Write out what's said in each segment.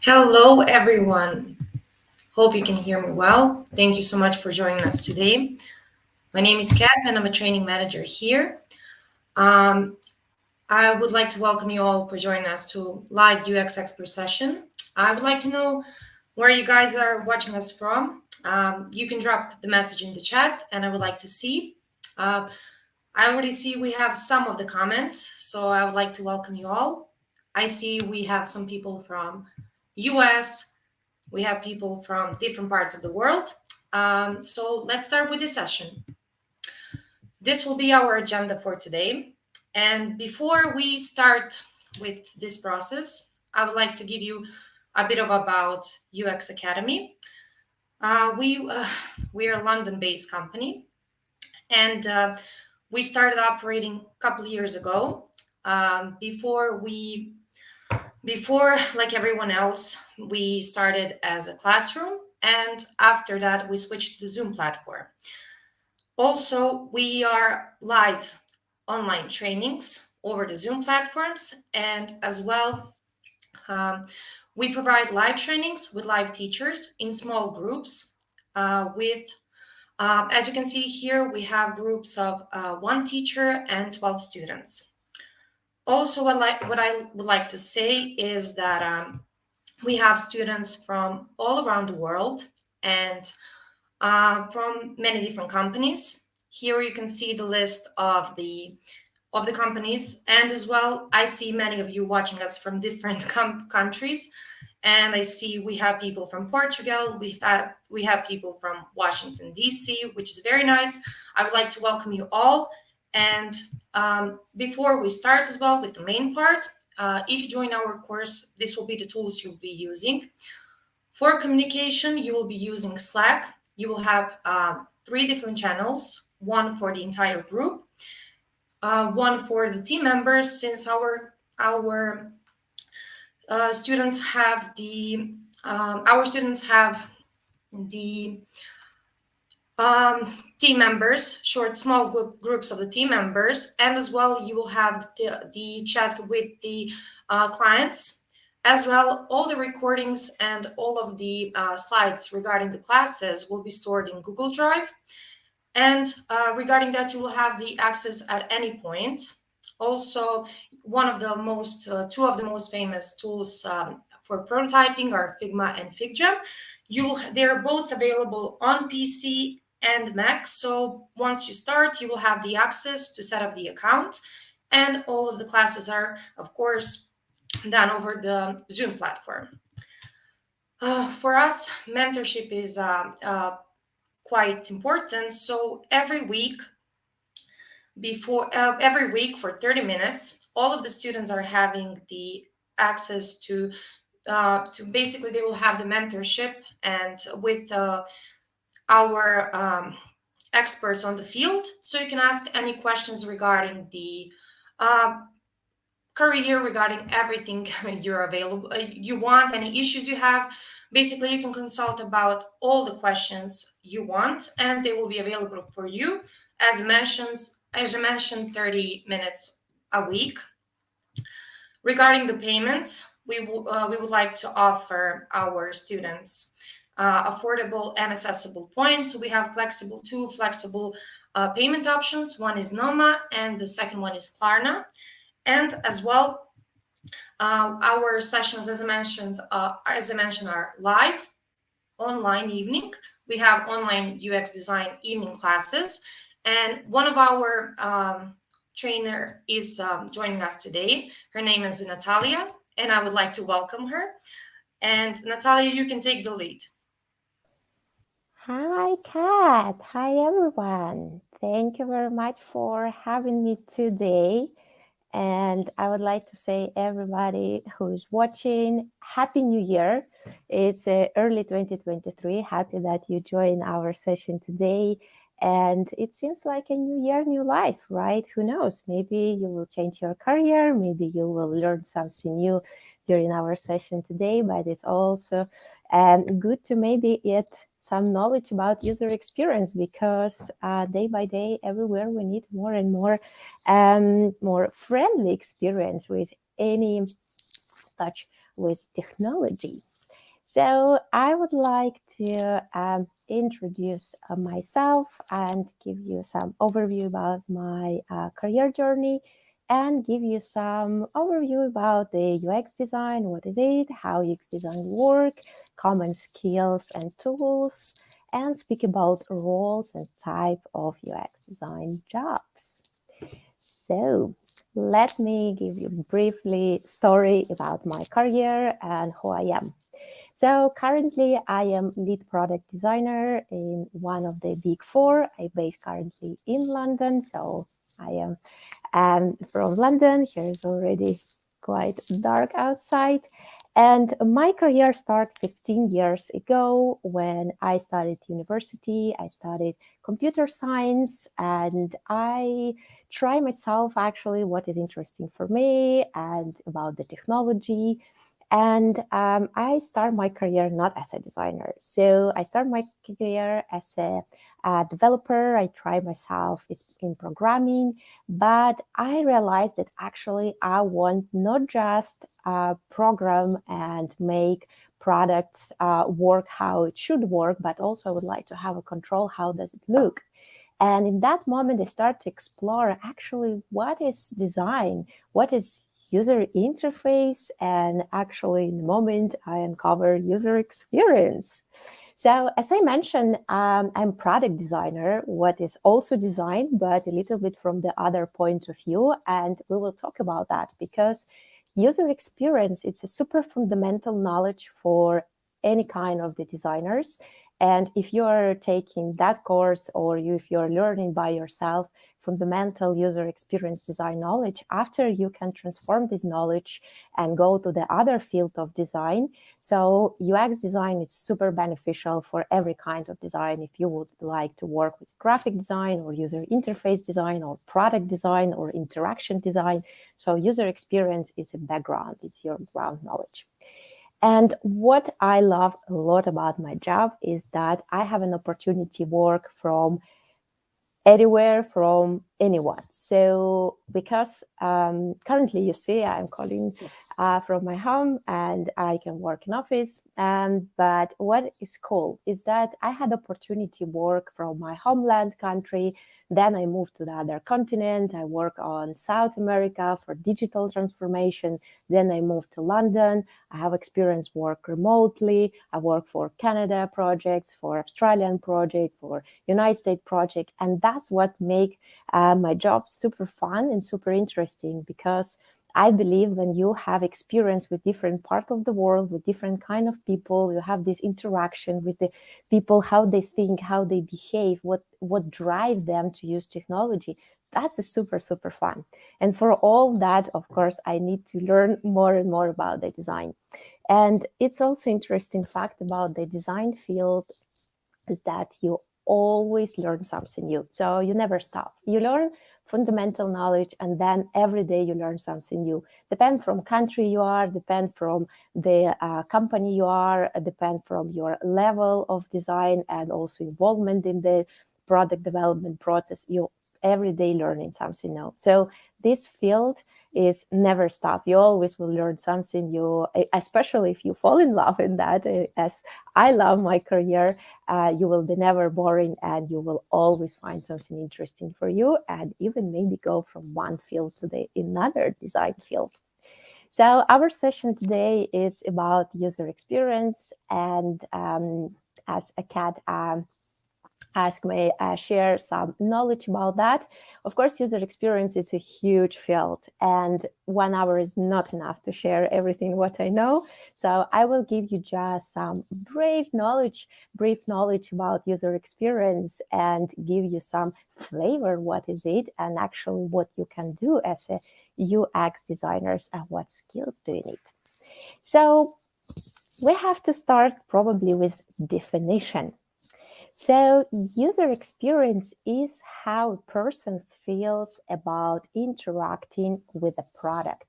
Hello, everyone. Hope you can hear me well. Thank you so much for joining us today. My name is Kat, and I'm a training manager here. Um, I would like to welcome you all for joining us to live UX expert session. I would like to know where you guys are watching us from. You can drop the message in the chat, and I would like to see. Uh, I already see we have some of the comments, so I would like to welcome you all. I see we have some people from US. We have people from different parts of the world. So let's start with this session. This will be our agenda for today. And before we start with this process, I would like to give you a bit of about UX Academy. We are a London-based company, and we started operating a couple of years ago. Before, like everyone else, we started as a classroom, and after that, we switched to the Zoom platform. Also, we are live online trainings over the Zoom platforms, and as well, we provide live trainings with live teachers in small groups. As you can see here, we have groups of one teacher and 12 students. Also, what I would like to say is that we have students from all around the world and from many different companies. Here you can see the list of the companies, and as well, I see many of you watching us from different countries, and I see we have people from Portugal. We have people from Washington D.C., which is very nice. I would like to welcome you all. And before we start as well with the main part, if you join our course, this will be the tools you'll be using. For communication, you will be using Slack. You will have 3 different channels, one for the entire group, one for the team members, since our students have the team members, short small groups of the team members, and as well you will have the chat with the clients. As well, all the recordings and all of the slides regarding the classes will be stored in Google Drive. And regarding that, you will have the access at any point. Also, two of the most famous tools for prototyping are Figma and FigJam. They're both available on PC and Mac. So once you start, you will have the access to set up the account. And all of the classes are, of course, done over the Zoom platform. For us, mentorship is quite important. So every week for 30 minutes, all of the students are having the access to basically they will have the mentorship and with our experts on the field. So you can ask any questions regarding the career, regarding everything you want, any issues you have. Basically, you can consult about all the questions you want, and they will be available for you. As I mentioned, 30 minutes a week. Regarding the payment, we would like to offer our students affordable and accessible points. So we have two flexible payment options. One is Noma, and the second one is Klarna. And as well, our sessions, as I mentioned, are live online evening. We have online UX design evening classes, and one of our trainer is joining us today. Her name is Natalia, and I would like to welcome her. And Natalia, you can take the lead. Hi, Kat. Hi, everyone. Thank you very much for having me today. And I would like to say everybody who's watching, Happy New Year. It's early 2023. Happy that you joined our session today. And it seems like a new year, new life, right? Who knows? Maybe you will change your career. Maybe you will learn something new during our session today. But it's also good to maybe get some knowledge about user experience, because day by day, everywhere we need more and more friendly experience with any touch with technology. So I would like to introduce myself and give you some overview about my career journey and give you some overview about the UX design, what is it, how UX design work, common skills and tools, and speak about roles and type of UX design jobs. So let me give you briefly story about my career and who I am. So currently I am lead product designer in one of the big four. I base currently in London. So I am from London. Here is already quite dark outside. And my career started 15 years ago when I started university. I studied computer science and I try myself actually what is interesting for me and about the technology. And I start my career not as a designer. So I start my career as a developer. I try myself in programming, but I realized that actually I want not just program and make products work how it should work, but also I would like to have a control how does it look. And in that moment, I start to explore actually what is design, what is user interface, and actually in the moment I uncover user experience. So as I mentioned, I'm product designer, what is also design, but a little bit from the other point of view. And we will talk about that because user experience, it's a super fundamental knowledge for any kind of the designers. And if you're taking that course or if you're learning by yourself fundamental user experience design knowledge, after you can transform this knowledge and go to the other field of design. So UX design is super beneficial for every kind of design. If you would like to work with graphic design or user interface design or product design or interaction design. So user experience is a background, it's your ground knowledge. And what I love a lot about my job is that I have an opportunity to work from anywhere, from anyone. So because currently you see I'm calling from my home and I can work in office. But what is cool is that I had opportunity to work from my homeland country. Then I moved to the other continent. I work on South America for digital transformation. Then I moved to London. I have experience work remotely. I work for Canada projects, for Australian project, for United States project. And that's what make my job super fun and super interesting because I believe when you have experience with different parts of the world, with different kind of people, you have this interaction with the people, how they think, how they behave, what drive them to use technology. That's a super, super fun. And for all that, of course, I need to learn more and more about the design. And it's also interesting fact about the design field is that you always learn something new. So you never stop. You learn fundamental knowledge and then every day you learn something new. Depend from country you are, depend from the company you are, depend from your level of design and also involvement in the product development process. You every day learning something new. So this field is never stop. You always will learn something new, especially if you fall in love in that, as I love my career. You will be never boring and you will always find something interesting for you and even maybe go from one field to the another design field. So our session today is about user experience and as a cat ask me share some knowledge about that. Of course, user experience is a huge field and 1 hour is not enough to share everything what I know. So I will give you just some brief knowledge about user experience and give you some flavor what is it and actually what you can do as a UX designers and what skills do you need. So we have to start probably with definition. So, user experience is how a person feels about interacting with a product.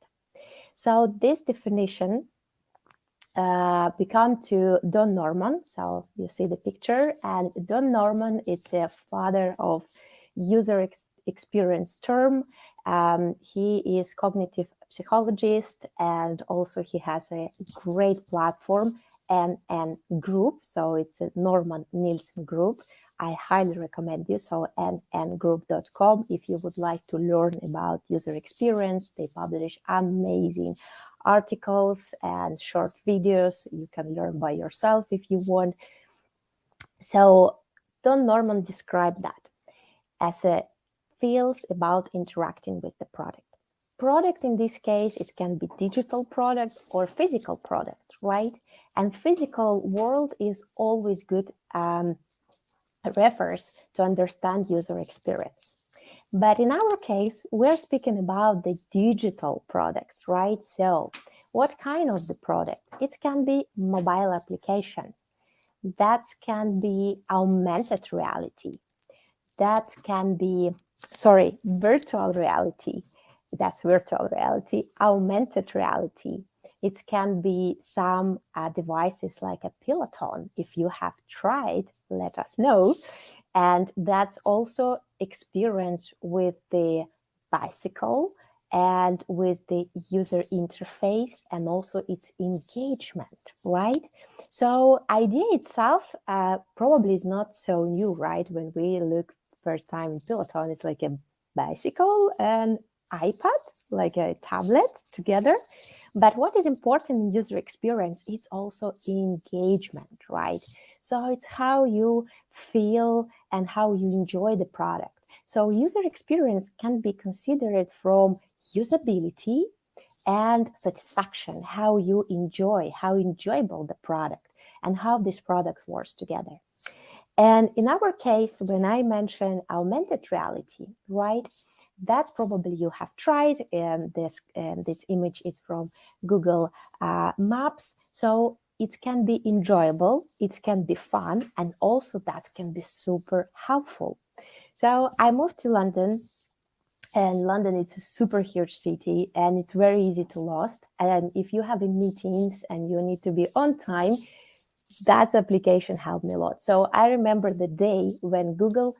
So, this definition become to Don Norman. So, you see the picture, and Don Norman is a father of user experience term. He is cognitive psychologist, and also he has a great platform NN group. So it's a Norman Nielsen group. I highly recommend you. So nngroup.com if you would like to learn about user experience. They publish amazing articles and short videos. You can learn by yourself if you want. So Don Norman described that as a feels about interacting with the product. Product in this case, it can be digital product or physical product, right? And physical world is always good refers to understand user experience. But in our case, we're speaking about the digital product, right? So what kind of the product? It can be mobile application. That can be augmented reality. That can be, virtual reality. That's virtual reality, augmented reality. It can be some devices like a Peloton. If you have tried, let us know. And that's also experience with the bicycle and with the user interface and also its engagement, right? So idea itself probably is not so new, right? When we look first time in Peloton, it's like a bicycle and iPad, like a tablet together. But what is important in user experience, it's also engagement, right? So it's how you feel and how you enjoy the product. So user experience can be considered from usability and satisfaction, how you enjoy, how enjoyable the product and how this product works together. And in our case, when I mention augmented reality, right, that's probably you have tried, and this image is from Google Maps. So it can be enjoyable, it can be fun, and also that can be super helpful. So I moved to London, and London is a super huge city and it's very easy to lost. And if you have meetings and you need to be on time, that application helped me a lot. So I remember the day when Google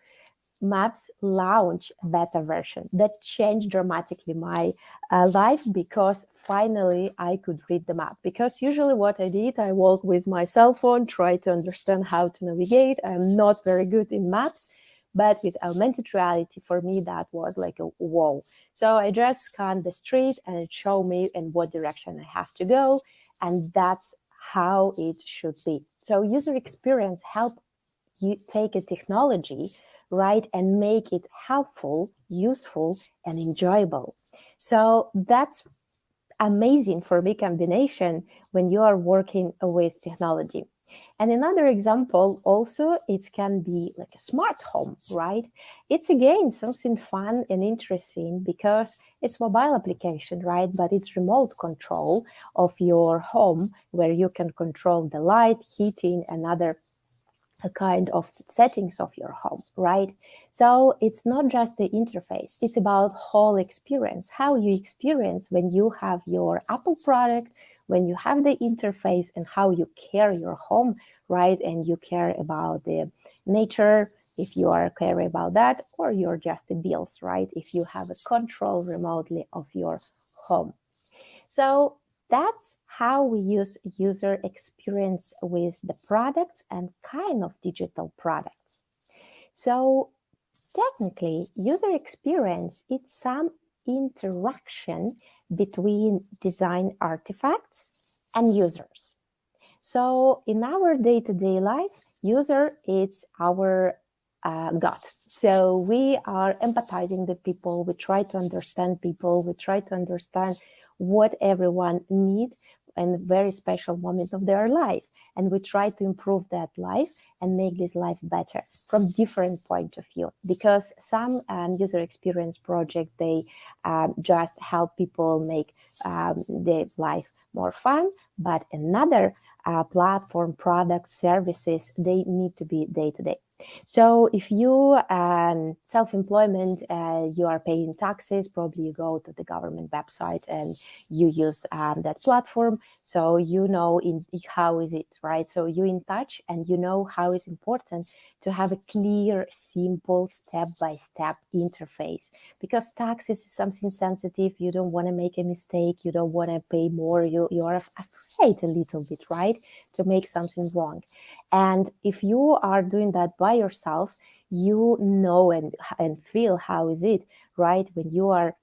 Maps launched a beta version that changed dramatically my life, because finally I could read the map. Because usually what I did, I walk with my cell phone, try to understand how to navigate. I'm not very good in maps, but with augmented reality, for me, that was like a whoa. So I just scanned the street and it showed me in what direction I have to go. And that's how it should be. So user experience help you take a technology, right, and make it helpful, useful, and enjoyable. So that's amazing for me combination when you are working with technology. And another example also, it can be like a smart home, right? It's again something fun and interesting because it's mobile application, right? But it's remote control of your home where you can control the light, heating, and other kind of settings of your home, right? So it's not just the interface, it's about whole experience, how you experience when you have your Apple product, when you have the interface, and how you care your home, right? And you care about the nature, if you are caring about that, or you're just the bills, right? If you have a control remotely of your home. So that's how we use user experience with the products and kind of digital products. So technically, user experience is some interaction between design artifacts and users. So in our day-to-day life, user is our God. So we are empathizing with people. We try to understand people. We try to understand what everyone needs in a very special moment of their life. And we try to improve that life and make this life better from different point of view. Because some user experience project, they just help people make their life more fun. But another platform, products, services, they need to be day to day. So if you self-employment, you are paying taxes, probably you go to the government website and you use that platform. So you know how is it, right? So you in touch and you know how it's important to have a clear, simple, step-by-step interface, because taxes is something sensitive. You don't want to make a mistake. You don't want to pay more. You are afraid a little bit, right, to make something wrong. And if you are doing that by yourself, you know and feel how is it, right? When you are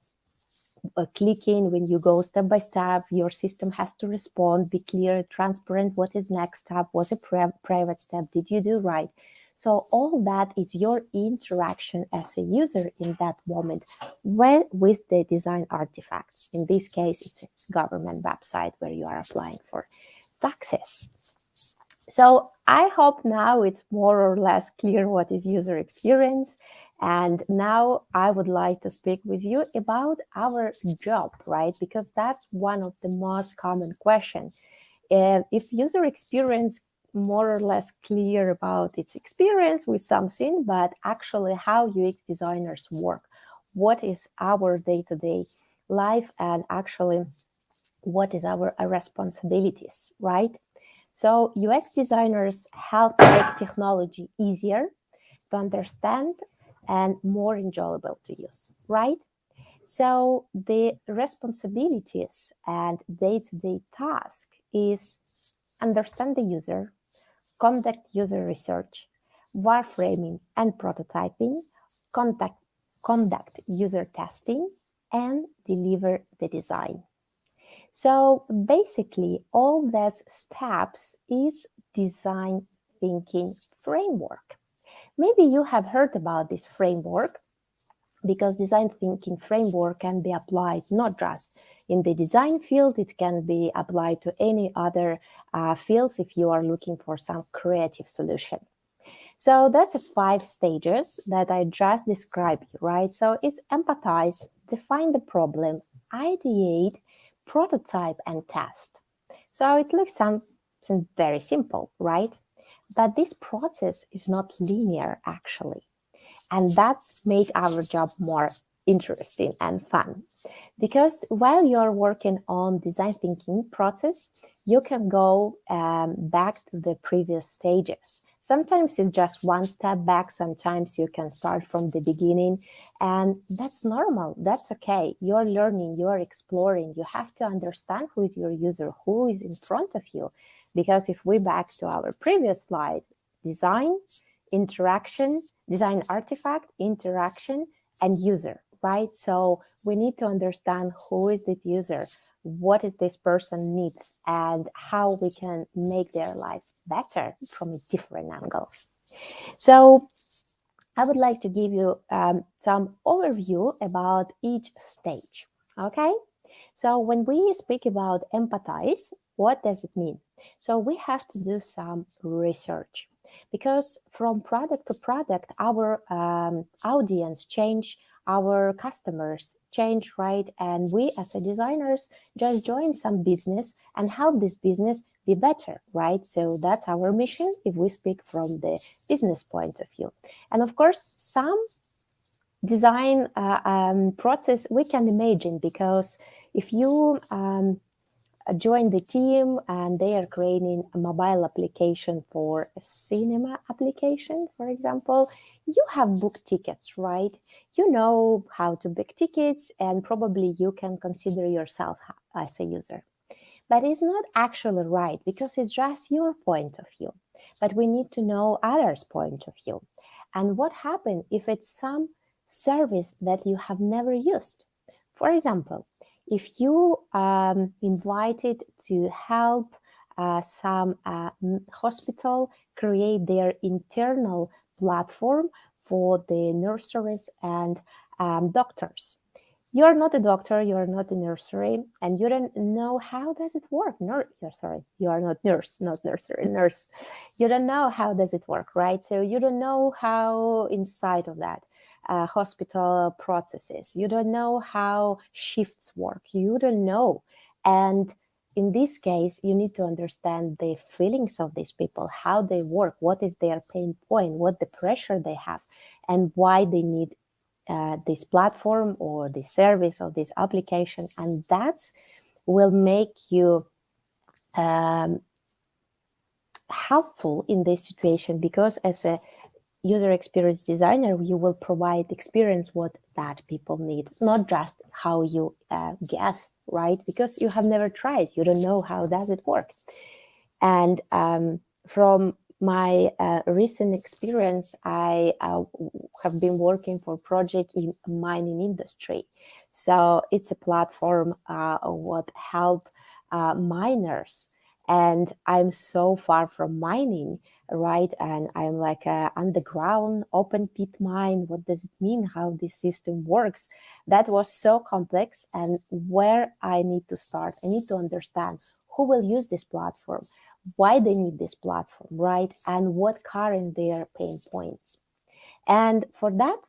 clicking, when you go step by step, your system has to respond, be clear, transparent. What is next step? What's a private step? Did you do right? So all that is your interaction as a user in that moment with the design artifact. In this case, it's a government website where you are applying for taxes. So I hope now it's more or less clear what is user experience. And now I would like to speak with you about our job, right? Because that's one of the most common questions. If user experience more or less clear about its experience with something, but actually how UX designers work, what is our day-to-day life, and actually what is our responsibilities, right? So UX designers help make technology easier to understand and more enjoyable to use, right? So the responsibilities and day-to-day task is understand the user, conduct user research, wireframing and prototyping, conduct, conduct user testing, and deliver the design. So basically, all these steps is design thinking framework. Maybe you have heard about this framework, because design thinking framework can be applied not just in the design field, it can be applied to any other fields if you are looking for some creative solution. So that's the 5 stages that I just described, right? So it's empathize, define the problem, ideate, prototype, and test. So it looks something very simple, right? But this process is not linear actually. And that's make our job more interesting and fun. Because while you're working on design thinking process, you can go back to the previous stages. Sometimes it's just one step back. Sometimes you can start from the beginning, and that's normal. That's okay. You're learning, you're exploring. You have to understand who is your user, who is in front of you. Because if we back to our previous slide, design, interaction, design artifact, interaction, and user, right? So we need to understand who is the user, what is this person needs, and how we can make their life better from different angles. So I would like to give you some overview about each stage. Okay, so when we speak about empathize, what does it mean? So we have to do some research, because from product to product, our audience change, our customers change, right? And we as a designers just join some business and help this business be better, right? So that's our mission if we speak from the business point of view. And of course, some design process we can imagine, because if you join the team and they are creating a mobile application for a cinema application, for example, you have book tickets, right? You know how to book tickets, and probably you can consider yourself as a user. But it's not actually right, because it's just your point of view. But we need to know others' point of view. And what happens if it's some service that you have never used? For example, if you invited to help some hospital create their internal platform for the nurseries and doctors, you're not a doctor, you're not a nursery, and you don't know how does it work. Sorry, you are not nurse, not nursery, nurse. You don't know how does it work, right? So you don't know how inside of that hospital processes. You don't know how shifts work. You don't know. And in this case, you need to understand the feelings of these people, how they work, what is their pain point, what the pressure they have, and why they need this platform or this service or this application. And that will make you helpful in this situation, because as a user experience designer, you will provide experience what that people need, not just how you guess, right? Because you have never tried, you don't know how does it work. And from my recent experience, I have been working for a project in mining industry. So it's a platform what help miners. And I'm so far from mining, right? And I'm like a underground open pit mine. What does it mean? How this system works? That was so complex. And where I need to start, I need to understand who will use this platform, why they need this platform, right? And what current their pain points. And for that,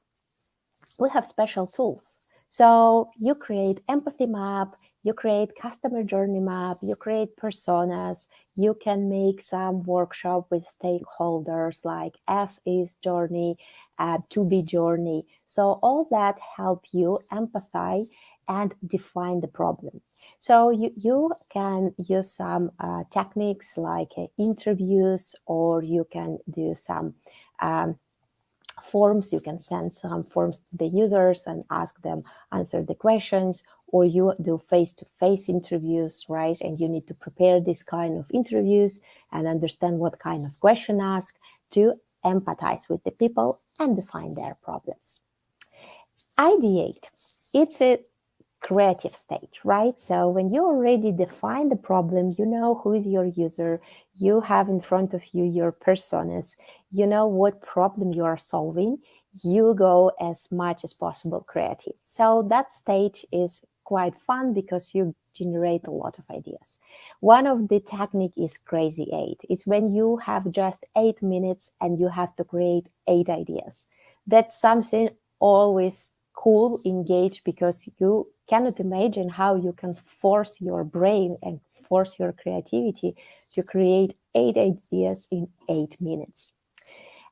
we have special tools. So you create empathy map, you create customer journey map, you create personas, you can make some workshop with stakeholders like as is journey, to be journey. So all that help you empathize and define the problem. So you can use some techniques like interviews, or you can do some forms. You can send some forms to the users and ask them answer the questions, or you do face-to-face interviews, right? And you need to prepare this kind of interviews and understand what kind of question ask to empathize with the people and define their problems. Ideate. It's a creative stage, right? So when you already define the problem, you know who is your user, you have in front of you your personas, you know what problem you are solving, you go as much as possible creative. So that stage is quite fun because you generate a lot of ideas. One of the technique is crazy 8. It's when you have just 8 minutes and you have to create 8 ideas. That's something always cool, engaged, because you cannot imagine how you can force your brain and force your creativity to create 8 ideas in 8 minutes.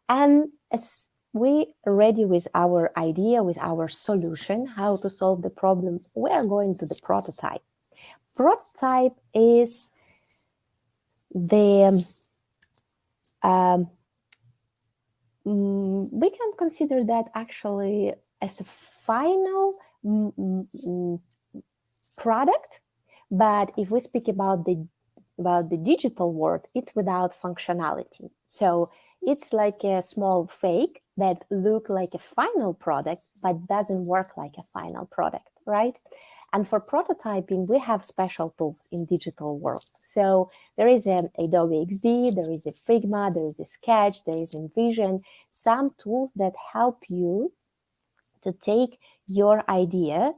And as we are ready with our idea, with our solution, how to solve the problem, we are going to the prototype. Prototype is the we can consider that actually as a final product, but if we speak about the digital world, it's without functionality. So it's like a small fake that look like a final product but doesn't work like a final product, right? And for prototyping, we have special tools in digital world. So there is an Adobe XD, there is a Figma, there is a Sketch, there is InVision, some tools that help you to take your idea,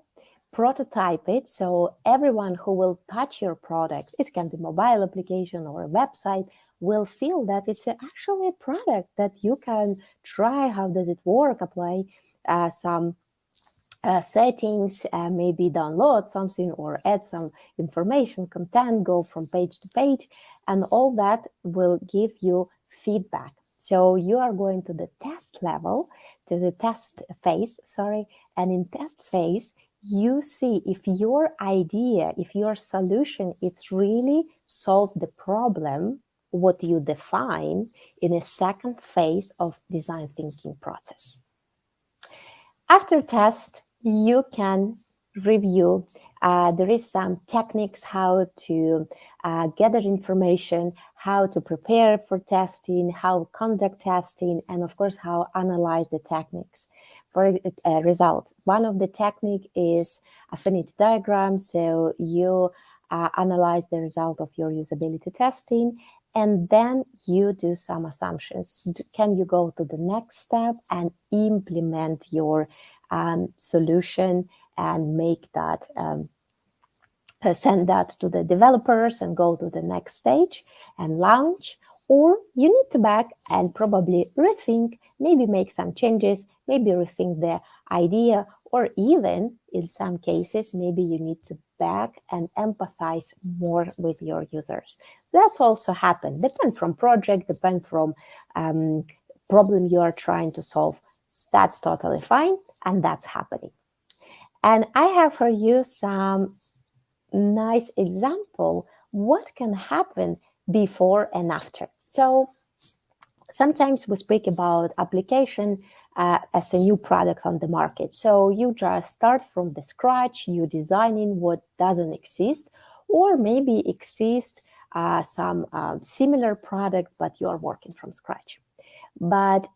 prototype it, so everyone who will touch your product, it can be mobile application or a website, will feel that it's actually a product that you can try. How does it work? Apply some settings, maybe download something or add some information, content, go from page to page, and all that will give you feedback. So you are going to the test level, to the test phase, and in test phase, you see if your idea, if your solution, it's really solve the problem, what you define in a second phase of design thinking process. After test, you can review. There is some techniques how to gather information, how to prepare for testing, how conduct testing, and of course, how analyze the techniques for a result. One of the technique is affinity diagram. So you analyze the result of your usability testing, and then you do some assumptions. Can you go to the next step and implement your solution and make that, send that to the developers and go to the next stage and launch? Or you need to back and probably rethink, maybe make some changes, maybe rethink the idea, or even in some cases, maybe you need to back and empathize more with your users. That's also happen. Depend from project, depend from problem you are trying to solve. That's totally fine, and that's happening. And I have for you some nice example what can happen before and after. So sometimes we speak about application as a new product on the market. So you just start from the scratch, you designing what doesn't exist, or maybe exist some similar product, but you are working from scratch. But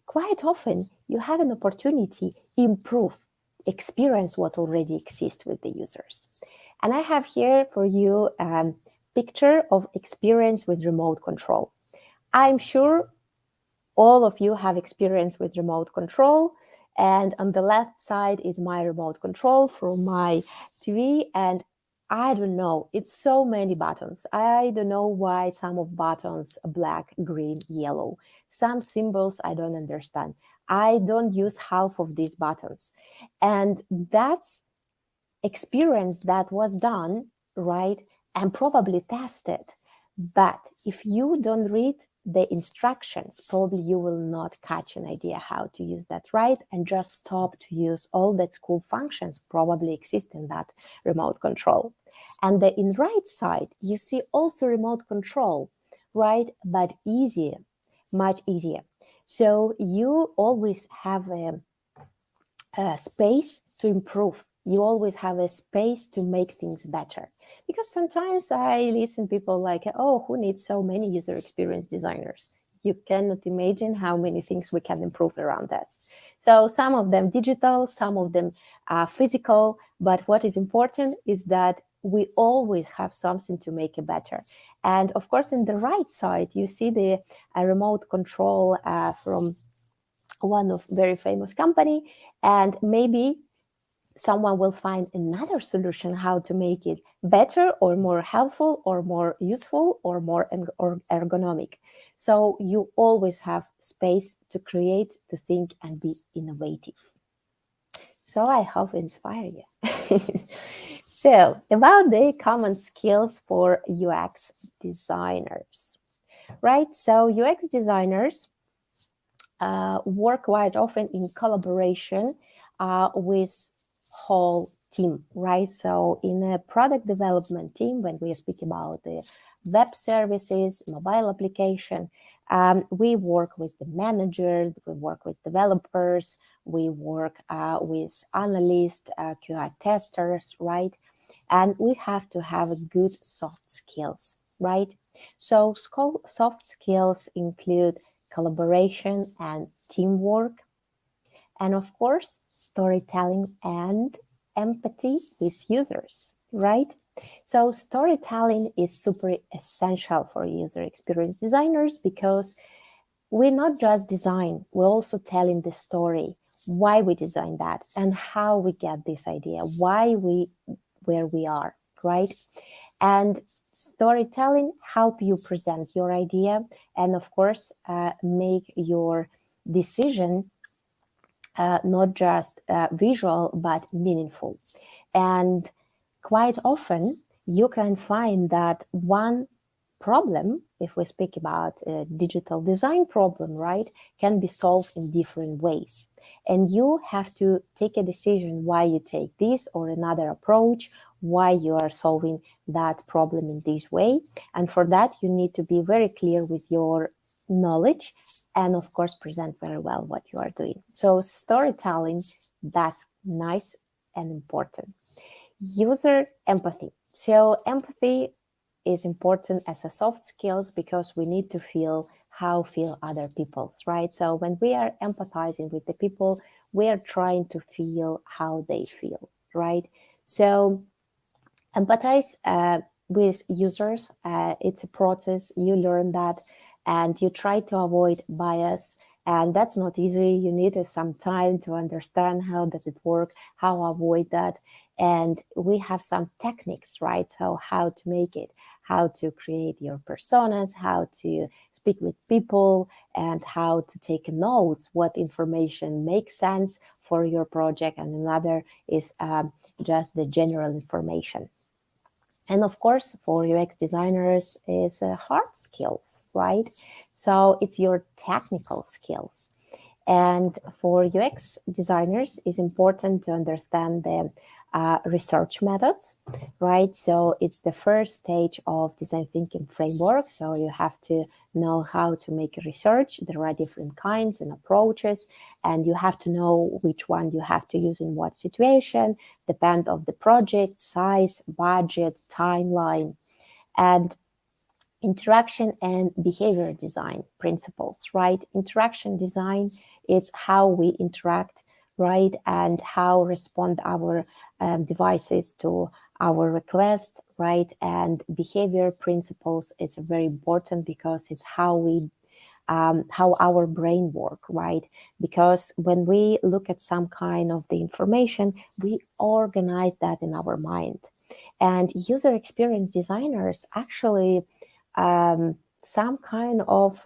quite often you have an opportunity improve, experience what already exists with the users. And I have here for you a picture of experience with remote control. I'm sure all of you have experience with remote control. And on the left side is my remote control from my TV. And I don't know, it's so many buttons. I don't know why some of buttons black, green, yellow. Some symbols I don't understand. I don't use half of these buttons. And that's experience that was done, right, and probably tested. But if you don't read the instructions, probably you will not catch an idea how to use that right and just stop to use all that cool functions probably exist in that remote control. And the in right side, you see also remote control, right? But easier, much easier. So you always have a space to improve. You always have a space to make things better. Because sometimes I listen people like, oh, who needs so many user experience designers? You cannot imagine how many things we can improve around us. So some of them digital, some of them physical. But what is important is that we always have something to make it better. And of course, in the right side, you see the remote control from one of very famous company, and maybe someone will find another solution how to make it better or more helpful or more useful or more ergonomic. So you always have space to create, to think, and be innovative. So I hope inspire you. So about the common skills for UX designers, right? So UX designers work quite often in collaboration with whole team, right? So in a product development team, when we speak about the web services, mobile application, we work with the manager, we work with developers, we work with analysts, QA testers, right? And we have to have a good soft skills, right? So soft skills include collaboration and teamwork, and of course, storytelling and empathy with users, right? So storytelling is super essential for user experience designers because we not just design, we're also telling the story, why we design that and how we get this idea, why we where we are, right? And storytelling help you present your idea and of course make your decision not just visual but meaningful. And quite often you can find that one problem, if we speak about a digital design problem, right, can be solved in different ways. And you have to take a decision why you take this or another approach, why you are solving that problem in this way. And for that, you need to be very clear with your knowledge and of course present very well what you are doing. So storytelling, that's nice and important. User empathy. So empathy is important as a soft skills because we need to feel how feel other people, right? So when we are empathizing with the people, we are trying to feel how they feel, right? So empathize with users. It's a process. You learn that and you try to avoid bias. And that's not easy. You need some time to understand how does it work, how avoid that. And we have some techniques, right? So how to make it, how to create your personas, how to speak with people, and how to take notes, what information makes sense for your project, and another is just the general information. And of course, for UX designers is hard skills, right? So it's your technical skills. And for UX designers, it's important to understand the research methods, right? So it's the first stage of design thinking framework. So you have to know how to make research. There are different kinds and approaches, and you have to know which one you have to use in what situation, depend of the project, size, budget, timeline. And interaction and behavior design principles, right? Interaction design is how we interact, right? And how respond our devices to our request, right? And behavior principles is very important because it's how our brain work, right? Because when we look at some kind of the information, we organize that in our mind. And user experience designers actually some kind of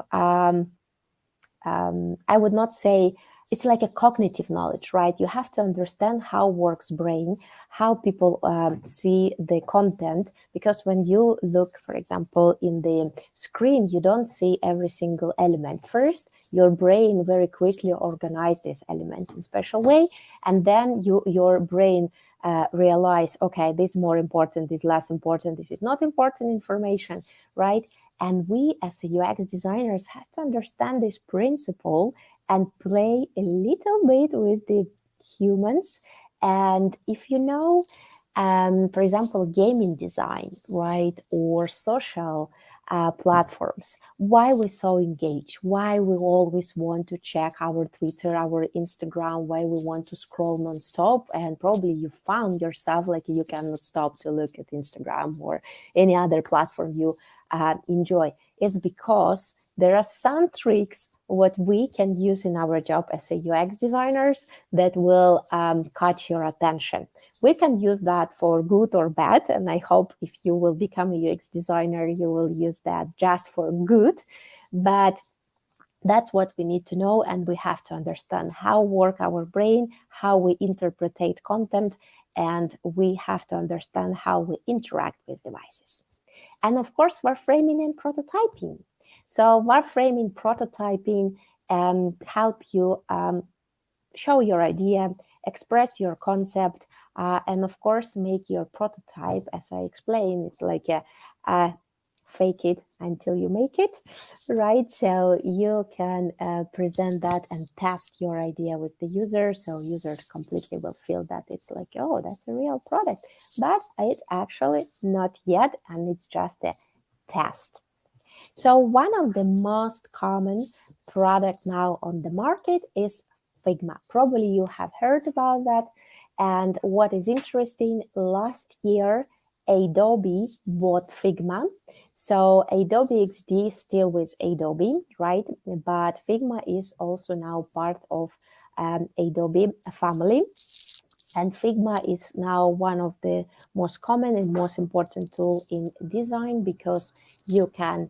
I would not say it's like a cognitive knowledge, right? You have to understand how works brain, how people see the content, because when you look, for example, in the screen, you don't see every single element. First, your brain very quickly organizes these elements in special way, and then your brain realize, okay, this is more important, this is less important, this is not important information, right? And we as a UX designers have to understand this principle and play a little bit with the humans. And if you know, for example, gaming design, right, or social platforms, why we so engaged, why we always want to check our Twitter, our Instagram, why we want to scroll nonstop, and probably you found yourself like you cannot stop to look at Instagram or any other platform you enjoy. It's because there are some tricks what we can use in our job as a UX designers that will catch your attention. We can use that for good or bad, and I hope if you will become a UX designer, you will use that just for good. But that's what we need to know, and we have to understand how work our brain, how we interpret content, and we have to understand how we interact with devices. And of course, wireframing and prototyping. So wireframing, prototyping help you show your idea, express your concept, and of course, make your prototype. As I explained, it's like a fake it until you make it, right? So you can present that and test your idea with the user, so users completely will feel that it's like, oh, that's a real product, but it's actually not yet, and it's just a test. So one of the most common product now on the market is Figma. Probably you have heard about that. And what is interesting, last year Adobe bought Figma. So Adobe XD is still with Adobe, right? But Figma is also now part of Adobe family. And Figma is now one of the most common and most important tool in design, because you can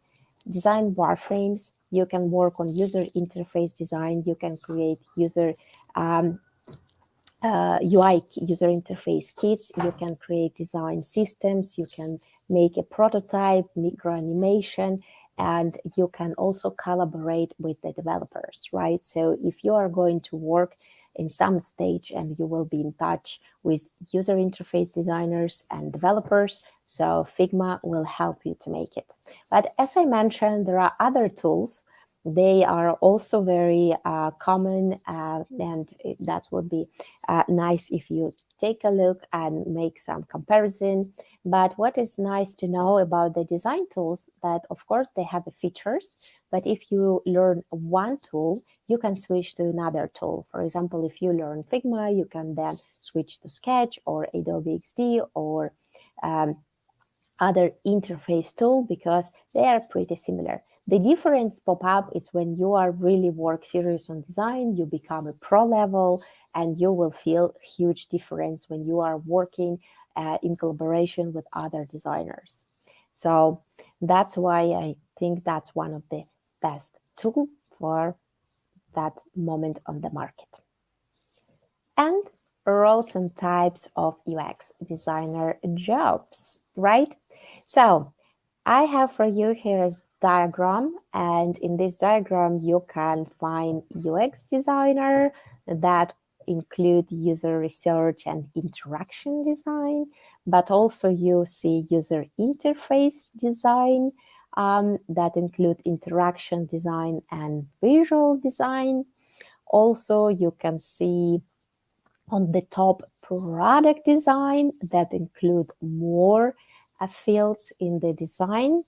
design wireframes, you can work on user interface design, you can create user UI, user interface kits, you can create design systems, you can make a prototype, micro animation, and you can also collaborate with the developers, right? So if you are going to work in some stage and you will be in touch with user interface designers and developers, so Figma will help you to make it. But as I mentioned, there are other tools. They are also very common, and that would be nice if you take a look and make some comparison. But what is nice to know about the design tools, that of course they have the features, but if you learn one tool, you can switch to another tool. For example, if you learn Figma, you can then switch to Sketch or Adobe XD or other interface tool, because they are pretty similar. The difference pop up is when you are really work serious on design, you become a pro level, and you will feel huge difference when you are working in collaboration with other designers. So that's why I think that's one of the best tool for that moment on the market. and roles and types of UX designer jobs, right? So I have for you here is diagram, and in this diagram you can find UX designer that include user research and interaction design, but also you see user interface design that include interaction design and visual design. Also, you can see on the top product design that include more fields in the design,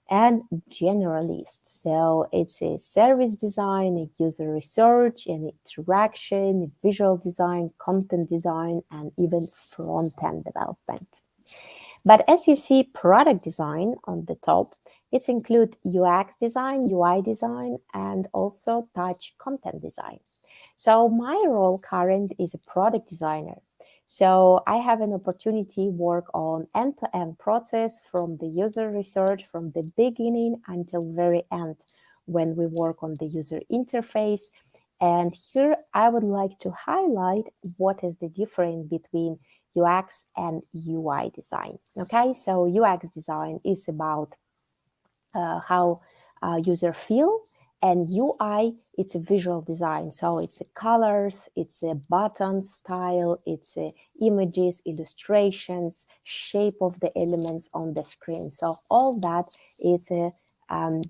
and generalist. So it's a service design, a user research, an interaction, visual design, content design, and even front-end development. But as you see, product design on the top, it includes UX design, UI design, and also touch content design. So my role current is a product designer. So I have an opportunity work on end-to-end process from the user research from the beginning until very end when we work on the user interface. And here I would like to highlight what is the difference between UX and UI design. Okay, so UX design is about how user feel, and UI it's a visual design, so it's a colors, it's a button style, it's a images, illustrations, shape of the elements on the screen. So all that is a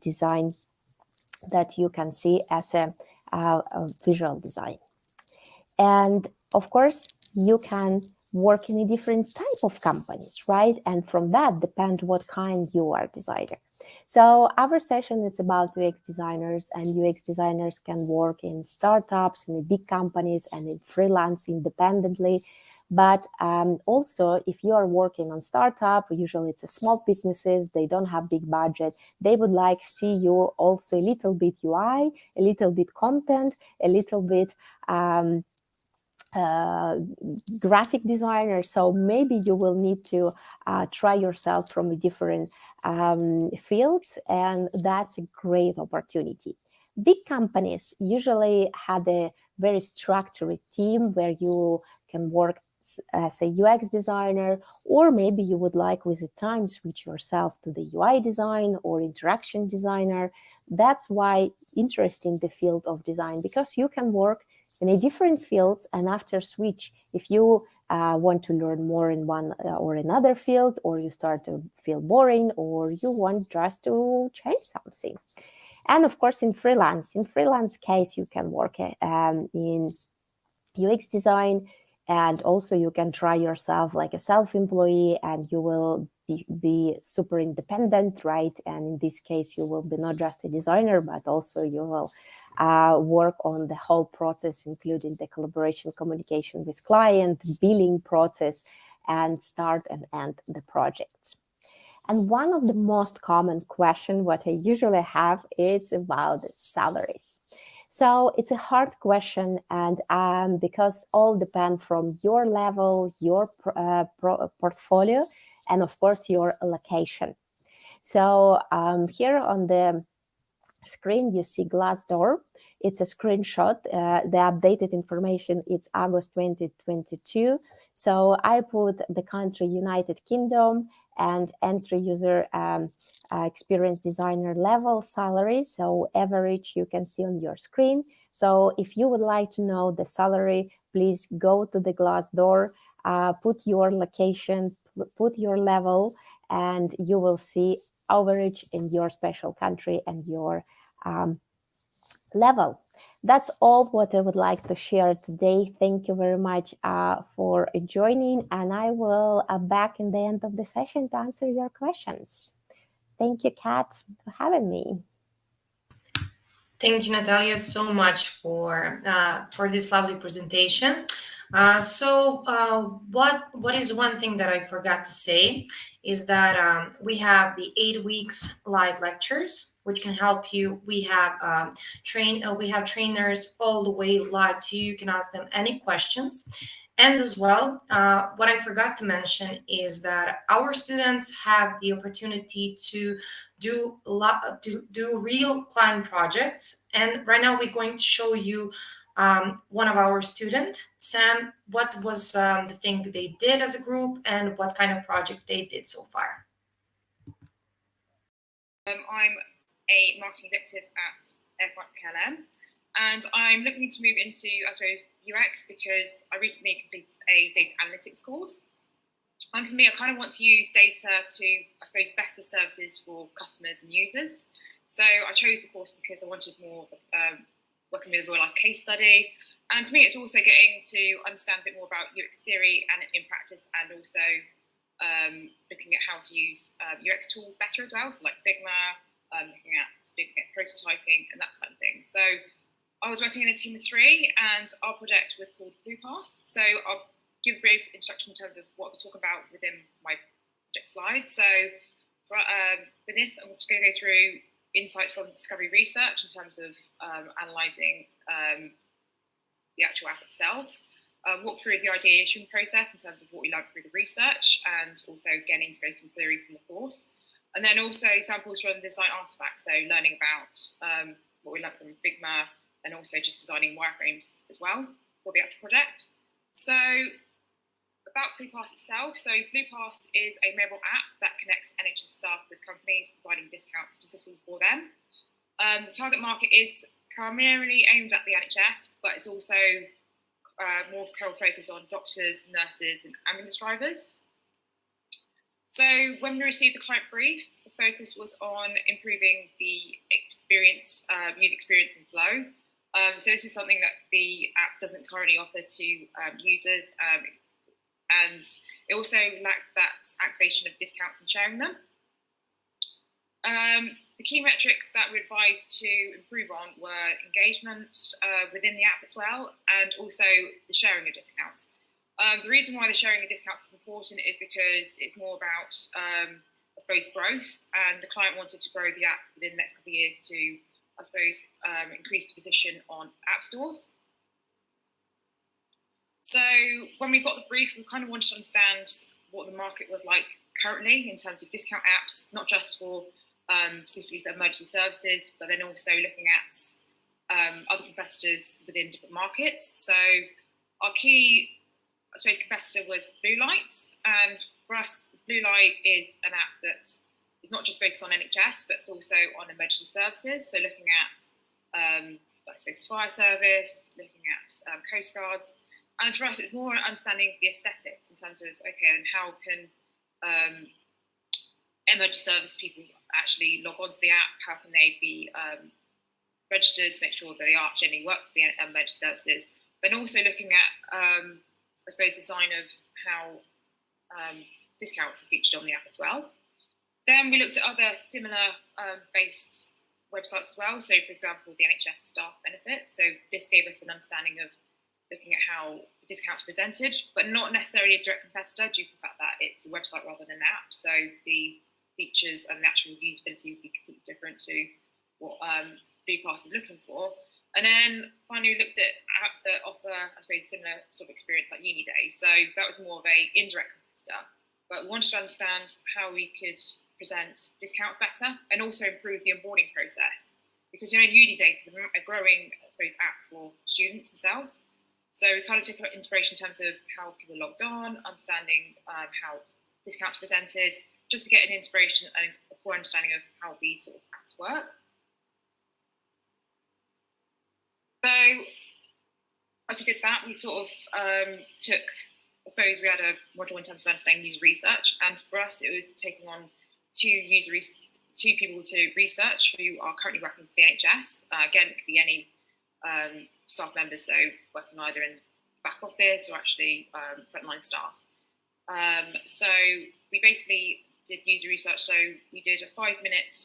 design that you can see as a visual design. And of course, you can work in a different type of companies, right? And from that depend what kind you are designer. So our session is about UX designers, and UX designers can work in startups, in big companies, and in freelance independently. But also, if you are working on startup, usually it's a small businesses, they don't have big budget. They would like see you also a little bit UI, a little bit content, a little bit uh, graphic designer. So maybe you will need to try yourself from a different fields, and that's a great opportunity. Big companies usually have a very structured team where you can work as a UX designer, or maybe you would like with the time switch yourself to the UI design or interaction designer. That's why interesting the field of design, because you can work in a different fields, and after switch, if you want to learn more in one or another field, or you start to feel boring, or you want just to change something. And of course, in freelance case, you can work in UX design, and also you can try yourself like a self-employee, and you will be super independent, right? And in this case, you will be not just a designer, but also you will work on the whole process, including the collaboration, communication with client, billing process, and start and end the project. And one of the most common question what I usually have is about the salaries. So it's a hard question, and because all depend from your level, your portfolio, and of course your location. So here on the screen you see Glassdoor. It's a screenshot. The updated information it's August 2022. So I put the country United Kingdom and entry user experience designer level salary. So average you can see on your screen. So if you would like to know the salary, please go to the Glassdoor, put your location, put your level, and you will see average in your special country and your level. That's all what I would like to share today. Thank you very much for joining, and I will back in the end of the session to answer your questions. Thank you, Kat, for having me. Thank you, Natalia, so much for this lovely presentation. What is one thing that I forgot to say is that we have the 8 weeks live lectures, which can help you. We have trainers all the way live to you. You can ask them any questions. And as well, what I forgot to mention is that our students have the opportunity to do real client projects. And right now we're going to show you one of our students. Sam, what was the thing they did as a group, and what kind of project they did so far? I'm a marketing executive at Air France KLM, and I'm looking to move into, I suppose, UX because I recently completed a data analytics course. And for me, I kind of want to use data to, I suppose, better services for customers and users. So I chose the course because I wanted more working with a real life case study. And for me, it's also getting to understand a bit more about UX theory and in practice, and also looking at how to use UX tools better as well. So like Figma, looking at prototyping and that sort of thing. So I was working in a team of 3, and our project was called Blue Pass. So I'll give a brief introduction in terms of what we're talking about within my project slide. So for this, I'm just going to go through insights from discovery research in terms of analysing the actual app itself, walk through the ideation process in terms of what we learned through the research, and also again integrating theory from the course. And then also samples from design artifacts, so learning about what we learned from Figma, and also just designing wireframes as well for the actual project. So about Blue Pass itself, so Blue Pass is a mobile app that connects NHS staff with companies providing discounts specifically for them. The target market is primarily aimed at the NHS, but it's also more focus on doctors, nurses, and ambulance drivers. So when we received the client brief, the focus was on improving the experience, user experience and flow. So this is something that the app doesn't currently offer to users, and it also lacked that activation of discounts and sharing them. The key metrics that we advised to improve on were engagement within the app as well, and also the sharing of discounts. The reason why the sharing of discounts is important is because it's more about, I suppose, growth, and the client wanted to grow the app within the next couple of years to, I suppose, increase the position on app stores. So when we got the brief, we kind of wanted to understand what the market was like currently in terms of discount apps, not just for specifically for emergency services, but then also looking at other competitors within different markets. So our key, I suppose, competitor was Blue Light, and for us, Blue Light is an app that is not just focused on NHS, but it's also on emergency services. So looking at, I suppose, the fire service, looking at coast guards. And for us, it's more understanding the aesthetics in terms of, okay, and how can emergency service people actually log onto the app? How can they be registered to make sure that they are genuinely work for the emergency services? But also looking at, I suppose, design of how discounts are featured on the app as well. Then we looked at other similar based websites as well. So, for example, the NHS staff benefits. So this gave us an understanding of looking at how discounts are presented, but not necessarily a direct competitor due to the fact that it's a website rather than an app. So the features and the actual usability would be completely different to what Blue Pass is looking for. And then finally, we looked at apps that offer, I suppose, similar sort of experience like Uni Day. So that was more of a indirect competitor, but we wanted to understand how we could present discounts better and also improve the onboarding process. Because, you know, Uni Day is a growing, I suppose, app for students themselves. So we kind of took inspiration in terms of how people logged on, understanding how discounts are presented, just to get an inspiration and a core understanding of how these sort of apps work. So as we did that, we sort of took, I suppose we had a module in terms of understanding user research, and for us it was taking on two people to research who are currently working for the NHS. Again, it could be any staff members, so working either in back office or actually frontline staff. So we basically did user research. So we did a 5-minute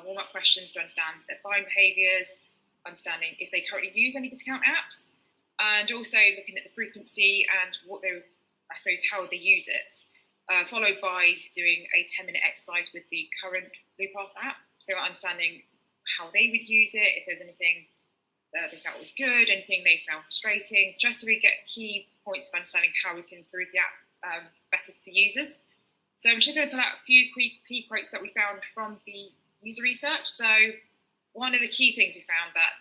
warm-up questions to understand their buying behaviours, understanding if they currently use any discount apps, and also looking at the frequency and what they, I suppose, how they use it. Followed by doing a 10-minute exercise with the current Blue Pass app, so understanding how they would use it, if there's anything they felt was good, anything they found frustrating, just so we get key points of understanding how we can improve the app better for the users. So I'm just going to pull out a few key quotes that we found from the user research. So one of the key things we found that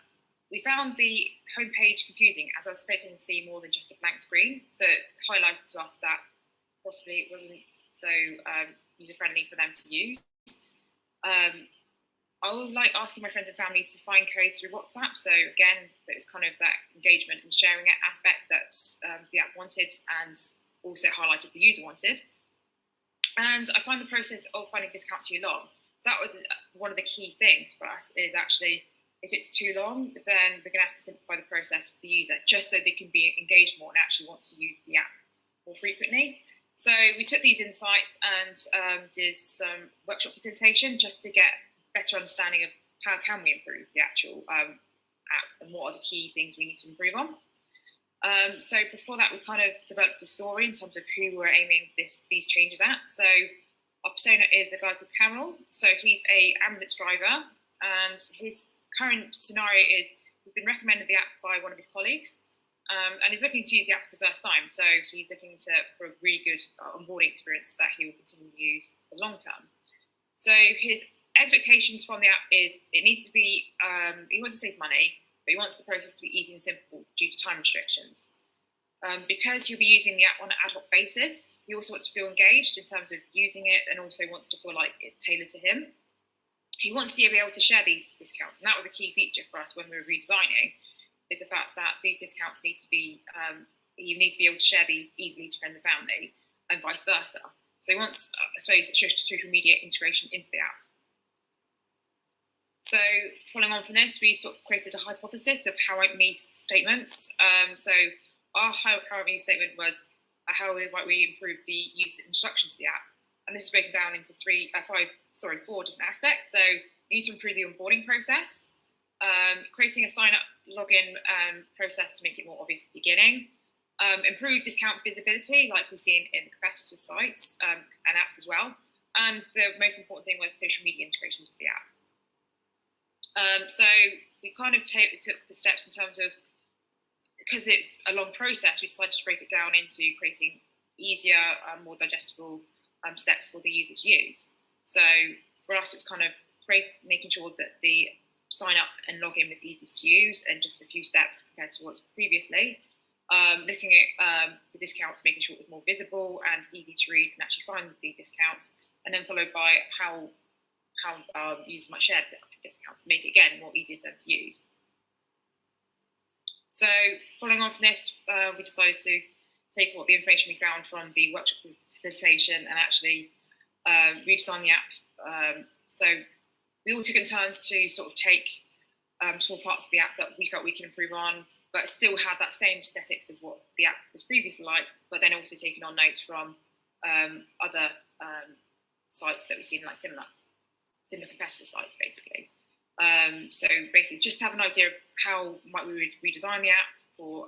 We found the homepage confusing, as I was expecting to see more than just a blank screen. So it highlighted to us that possibly it wasn't so user-friendly for them to use. I would like asking my friends and family to find codes through WhatsApp. So again, it's kind of that engagement and sharing it aspect that the app wanted, and also highlighted the user wanted. And I find the process of finding discounts too long. So that was one of the key things for us, is actually, if it's too long, then we're going to have to simplify the process for the user, just so they can be engaged more and actually want to use the app more frequently. So we took these insights and did some workshop facilitation just to get better understanding of how can we improve the actual app and what are the key things we need to improve on. So before that, we kind of developed a story in terms of who we're aiming these changes at. So our persona is a guy called Cameron. So he's a ambulance driver, and his current scenario is he's been recommended the app by one of his colleagues, and he's looking to use the app for the first time. So he's looking for a really good onboarding experience that he will continue to use for the long term. So his expectations from the app is it needs to be, he wants to save money, but he wants the process to be easy and simple due to time restrictions. Because he'll be using the app on an ad hoc basis, he also wants to feel engaged in terms of using it, and also wants to feel like it's tailored to him. He wants to be able to share these discounts, and that was a key feature for us when we were redesigning, is the fact that these discounts need to be, he needs to be able to share these easily to friends and family, and vice versa. So he wants, I suppose, social media integration into the app. So following on from this, we sort of created a hypothesis of how it meets statements. So our how it meets statement was how might we improve the user instructions to the app. And this is broken down into four different aspects. So you need to improve the onboarding process, creating a sign-up login process to make it more obvious at the beginning, improve discount visibility like we've seen in the competitor sites and apps as well. And the most important thing was social media integration to the app. So we kind of took the steps in terms of, because it's a long process, we decided to break it down into creating easier, more digestible steps for the user to use. So for us, it was kind of making sure that the sign up and login was easy to use and just a few steps compared to what's previously. Looking at the discounts, making sure it was more visible and easy to read and actually find the discounts, and then followed by how users might share the actual discounts to make it, again, more easier for them to use. So following on from this, we decided to take what the information we found from the workshop facilitation and actually redesign the app. So we all took in turns to sort of take small parts of the app that we felt we can improve on, but still have that same aesthetics of what the app was previously like, but then also taking on notes from other sites that we've seen, like similar competitor sites, basically. So basically, just to have an idea of how might we would redesign the app for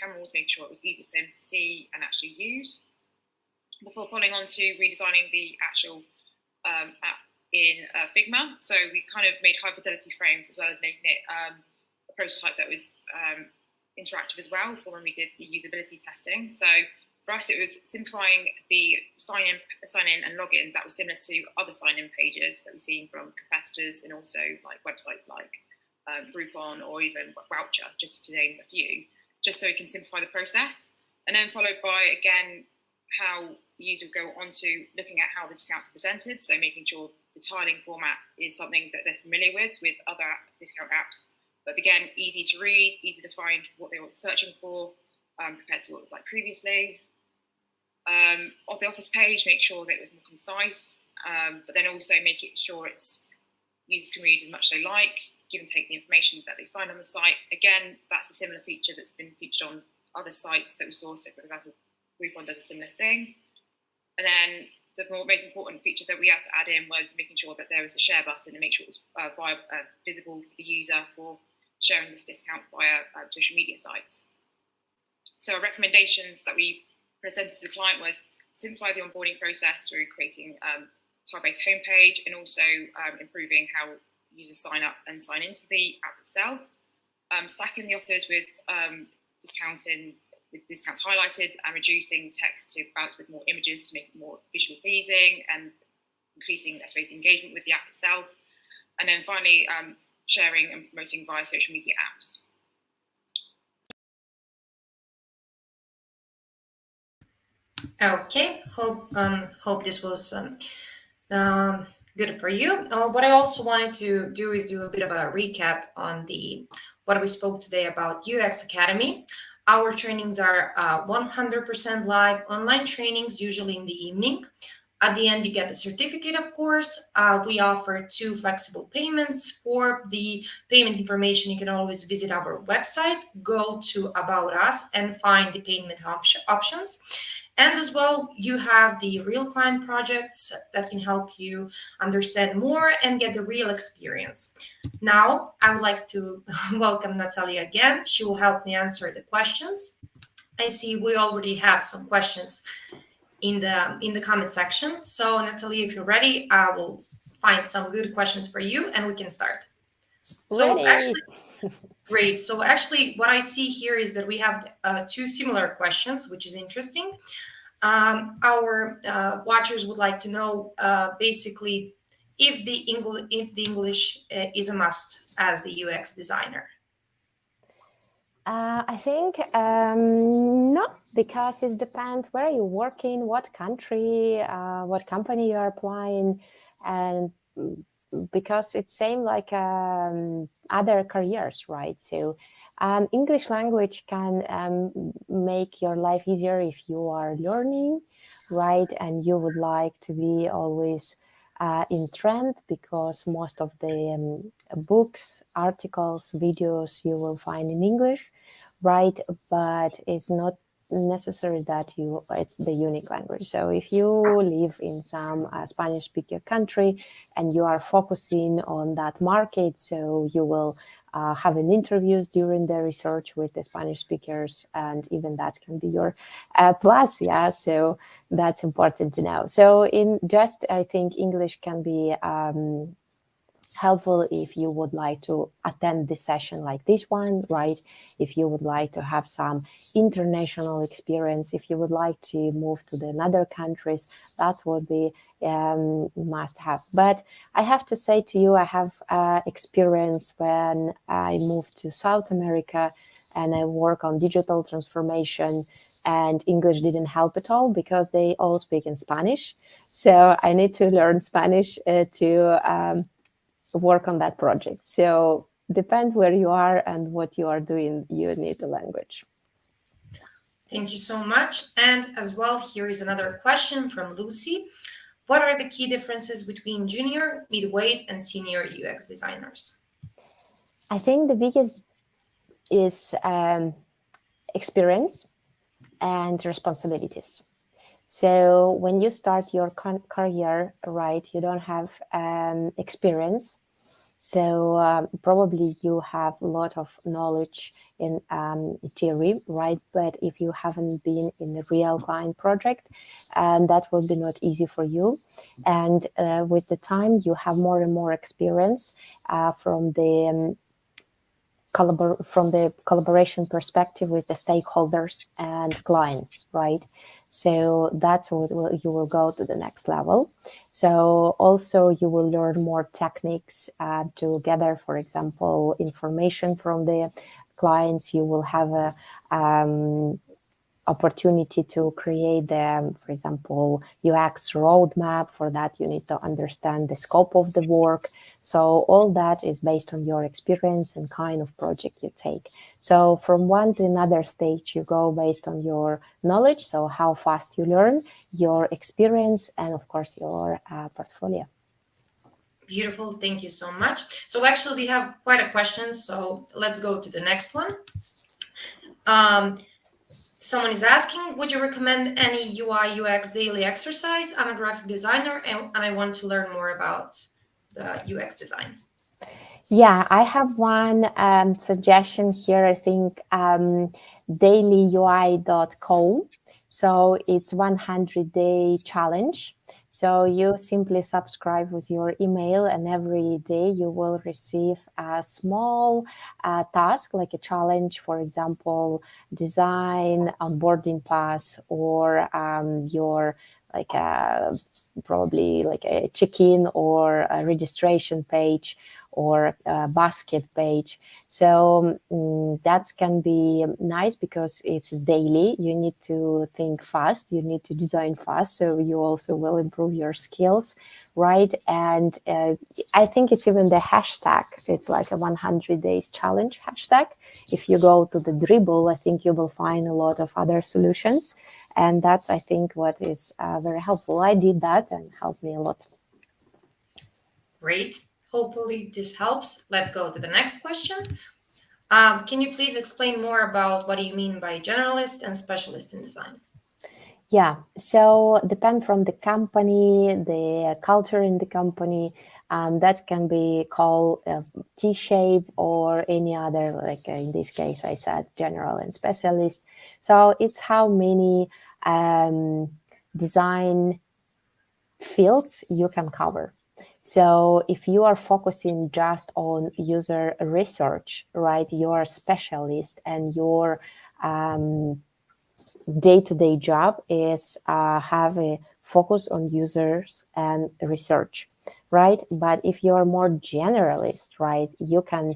Cameron to make sure it was easy for him to see and actually use, before following on to redesigning the actual app in Figma. So we kind of made high fidelity frames, as well as making it a prototype that was interactive as well for when we did the usability testing. So for us, it was simplifying the sign in and login that was similar to other sign-in pages that we've seen from competitors, and also like websites like Groupon or even Voucher, just to name a few, just so we can simplify the process. And then followed by, again, how the user would go on to looking at how the discounts are presented, so making sure the tiling format is something that they're familiar with other discount apps, but again, easy to read, easy to find what they were searching for compared to what it was like previously. Of the office page, make sure that it was more concise, but then also make it sure it's users can read as much as they like, give and take the information that they find on the site. Again, that's a similar feature that's been featured on other sites that we saw. So for example, Groupon does a similar thing. And then the most important feature that we had to add in was making sure that there was a share button and make sure it was visible for the user for sharing this discount via social media sites. So our recommendations that we presented to the client was simplify the onboarding process through creating a tile-based homepage, and also improving how users sign up and sign into the app itself. Slacking the offers with discounts highlighted, and reducing text to balance with more images to make it more visually pleasing, and increasing, I suppose, engagement with the app itself. And then finally, sharing and promoting via social media apps. Okay, hope this was good for you. What I also wanted to do is do a bit of a recap on what we spoke today about UX Academy. Our trainings are 100% live online trainings, usually in the evening. At the end, you get the certificate, of course. We offer 2 flexible payments. For the payment information, you can always visit our website, go to About Us, and find the payment options. And as well, you have the real client projects that can help you understand more and get the real experience. Now, I would like to welcome Natalia again. She will help me answer the questions. I see we already have some questions in the comment section. So Natalia, if you're ready, I will find some good questions for you and we can start. So Ready. actually, great. So actually what I see here is that we have 2 similar questions, which is interesting. Our watchers would like to know basically if the English is a must as the UX designer. I think not, because it depends where you're working, what country, what company you're applying, and because it's same like other careers, right? So English language can make your life easier if you are learning, right? And you would like to be always in trend, because most of the books, articles, videos you will find in English, right? But it's not necessary that it's the unique language. So if you live in some Spanish speaking country and you are focusing on that market, so you will have an interviews during the research with the Spanish speakers, and even that can be your plus. Yeah, so that's important to know. So I think English can be helpful if you would like to attend this session like this one, right? If you would like to have some international experience, if you would like to move to the other countries, that's what we must have. But I have to say to you, I have experience when I moved to South America and I work on digital transformation, and English didn't help at all because they all speak in Spanish. So I need to learn Spanish to work on that project. So depend where you are and what you are doing, you need the language. Thank you so much. And as well, here is another question from Lucy. What are the key differences between junior, midweight, and senior UX designers? I think the biggest is experience and responsibilities. So when you start your career, right, you don't have experience. So probably you have a lot of knowledge in theory, right? But if you haven't been in a real client project, that will be not easy for you. And with the time, you have more and more experience from the collaboration perspective with the stakeholders and clients, right? So that's what you will go to the next level. So also you will learn more techniques to gather, for example, information from the clients. You will have a opportunity to create the, for example, UX roadmap. For that, you need to understand the scope of the work. So all that is based on your experience and kind of project you take. So from one to another stage, you go based on your knowledge, so how fast you learn, your experience, and of course, your portfolio. Beautiful. Thank you so much. So actually, we have quite a question. So let's go to the next one. Someone is asking, would you recommend any UI UX daily exercise? I'm a graphic designer and I want to learn more about the UX design. Yeah, I have one suggestion here. I think dailyui.co. So it's 100-day challenge. So you simply subscribe with your email, and every day you will receive a small task, like a challenge, for example, design onboarding pass, or your probably like a check-in or a registration page, or basket page. So that can be nice because it's daily. You need to think fast, you need to design fast, so you also will improve your skills, right? And I think it's even the hashtag. It's like a 100 days challenge hashtag. If you go to the Dribble, I think you will find a lot of other solutions. And that's, I think, what is very helpful. I did that and helped me a lot. Great. Hopefully this helps. Let's go to the next question. Can you please explain more about what do you mean by generalist and specialist in design? Yeah, so depend from the company, the culture in the company, that can be called T-shape or any other, like in this case, I said general and specialist. So it's how many design fields you can cover. So if you are focusing just on user research, right, you're a specialist and your day-to-day job is have a focus on users and research, right? But if you're more generalist, right, you can